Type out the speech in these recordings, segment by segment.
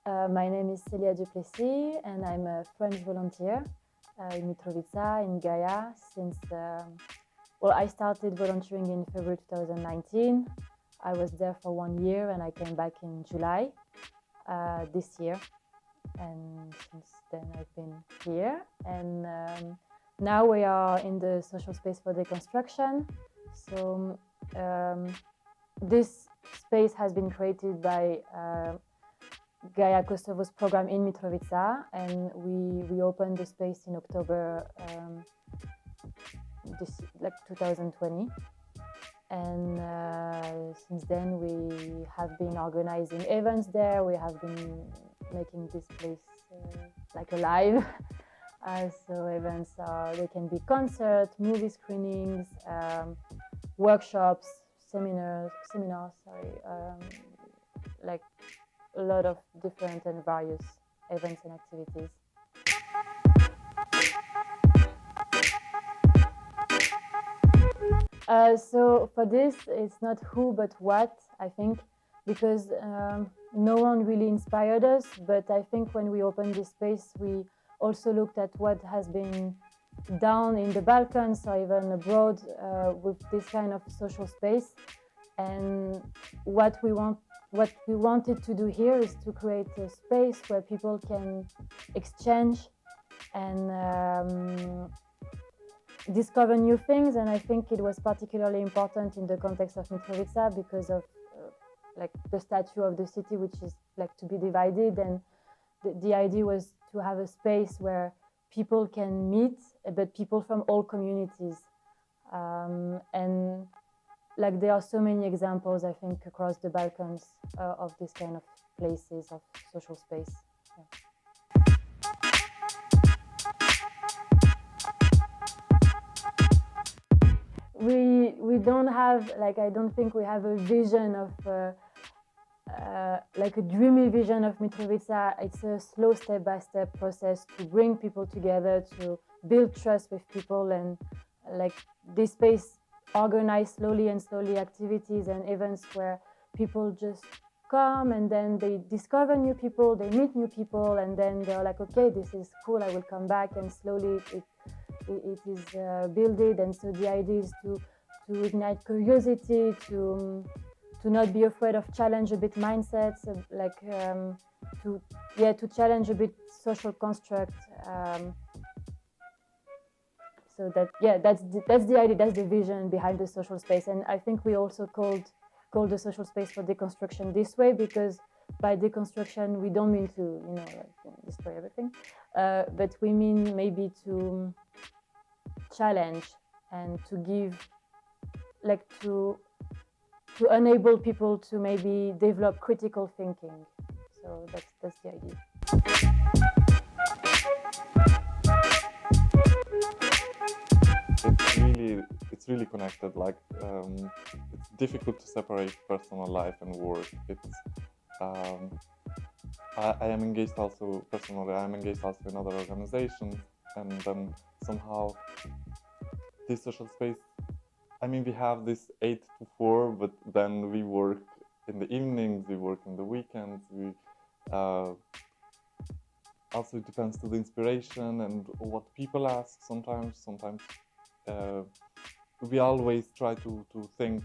My name is Celia and I'm a French volunteer in Mitrovica, in GAIA, since, I started volunteering in February 2019. I was there for 1 year and I came back in July this year. And since then I've been here. And now we are in the social space for deconstruction. So this space has been created by GAIA Kosovo's program in Mitrovica, and we opened the space in October 2020. And since then we have been organizing events there. We have been making this place alive. So events they can be concerts, movie screenings, workshops, seminars. Like a lot of different and various events and activities. So for this, it's not who but what, I think, because no one really inspired us. But I think when we opened this space, we also looked at what has been done in the Balkans or even abroad with this kind of social space. And what we wanted to do here is to create a space where people can exchange and discover new things. And I think it was particularly important in the context of Mitrovica because of the statue of the city, which is to be divided. And the idea was to have a space where people can meet, but people from all communities. And there are so many examples, I think, across the Balkans of this kind of places of social space. Yeah. We don't have, I don't think we have a vision of, a dreamy vision of Mitrovica. It's a slow step-by-step process to bring people together, to build trust with people, and this space organize slowly activities and events where people just come and then they discover new people, they meet new people, and then they're like, okay, this is cool, I will come back, and slowly it is builded. And so the idea is to ignite curiosity, to not be afraid of challenge a bit mindsets, to challenge a bit social construct. So that's the idea, that's the vision behind the social space. And I think we also called the social space for deconstruction this way, because by deconstruction we don't mean to destroy everything, but we mean maybe to challenge and to give to enable people to maybe develop critical thinking. So that's the idea. It's really connected. It's difficult to separate personal life and work. I am engaged also personally. I am engaged also in other organizations, and then somehow this social space. I mean, we have this 8 to 4, but then we work in the evenings, we work in the weekends. Also, it depends to the inspiration and what people ask. Sometimes we always try to think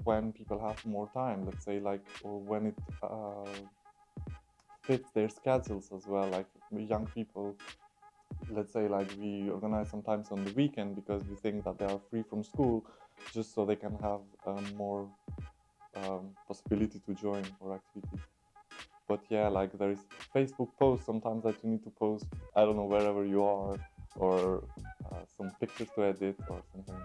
when people have more time, let's say, or when it fits their schedules as well. Young people, let's say, we organize sometimes on the weekend because we think that they are free from school, just so they can have more possibility to join our activities. But yeah, there is Facebook posts sometimes that you need to post, I don't know, wherever you are, or some pictures to edit or something.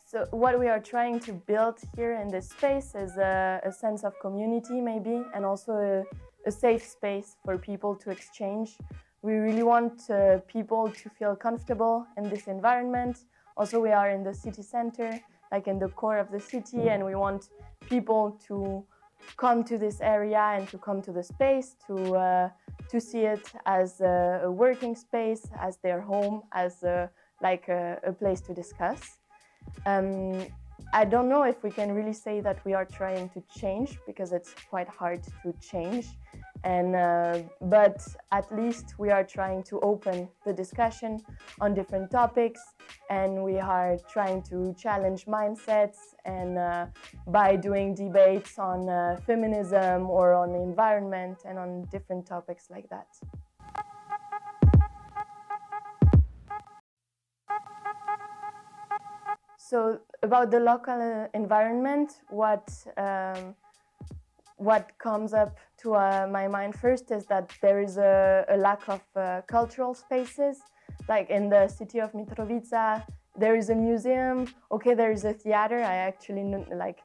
So what we are trying to build here in this space is a sense of community, maybe, and also a safe space for people to exchange. We really want people to feel comfortable in this environment. Also, we are in the city center, in the core of the city, and we want people to come to this area and to come to the space, to see it as a working space, as their home, as like a place to discuss. I don't know if we can really say that we are trying to change, because it's quite hard to change. But at least we are trying to open the discussion on different topics, and we are trying to challenge mindsets, and by doing debates on feminism or on the environment and on different topics like that. So about the local environment, what comes up to my mind first is that there is a lack of cultural spaces. Like in the city of Mitrovica, there is a museum. Okay, there is a theater. I actually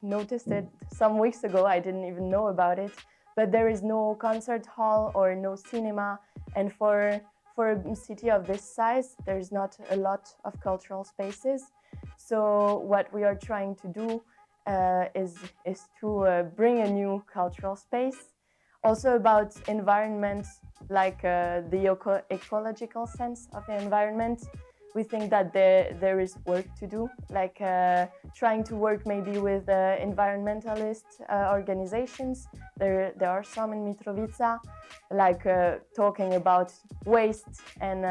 noticed it some weeks ago. I didn't even know about it. But there is no concert hall or no cinema. And for a city of this size, there's not a lot of cultural spaces. So what we are trying to do is to bring a new cultural space. Also about environment, like the ecological sense of the environment. We think that there is work to do, like trying to work maybe with environmentalist organizations. There are some in Mitrovica, like talking about waste and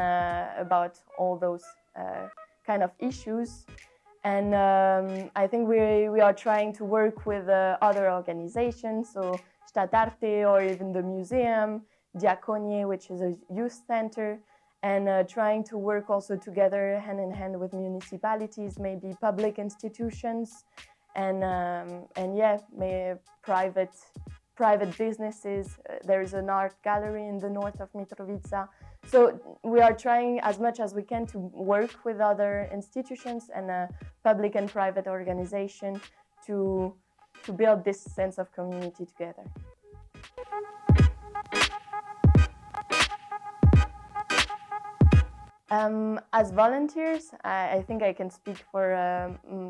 about all those kind of issues. And I think we are trying to work with other organizations, so Stadtarte or even the museum, Diaconie, which is a youth center, and trying to work also together hand in hand with municipalities, maybe public institutions, and yeah, private businesses. There is an art gallery in the north of Mitrovica. So we are trying as much as we can to work with other institutions and public and private organizations to build this sense of community together. As volunteers, I think I can speak for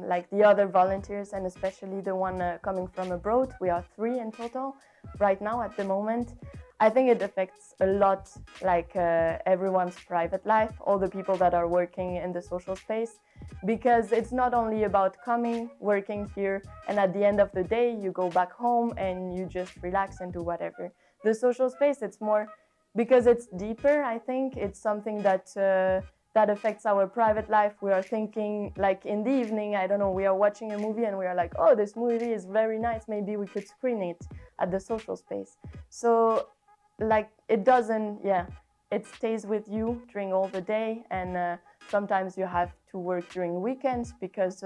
like the other volunteers, and especially the one coming from abroad. We are 3 in total right now at the moment. I think it affects a lot, like everyone's private life, all the people that are working in the social space, because it's not only about coming, working here, and at the end of the day, you go back home and you just relax and do whatever. The social space, it's more, because it's deeper, I think. It's something that that affects our private life. We are thinking, like in the evening, I don't know, we are watching a movie and we are like, oh, this movie is very nice, maybe we could screen it at the social space. So like it doesn't, yeah, it stays with you during all the day, and sometimes you have to work during weekends because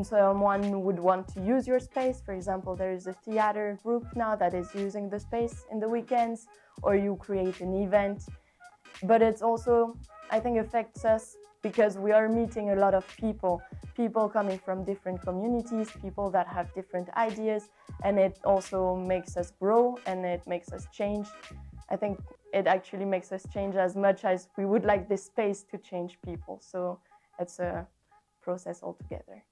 someone would want to use your space. For example, there is a theater group now that is using the space in the weekends, or you create an event. But it's also, I think, affects us because we are meeting a lot of people coming from different communities, people that have different ideas, and it also makes us grow and it makes us change. I think it actually makes us change as much as we would like this space to change people. So it's a process altogether.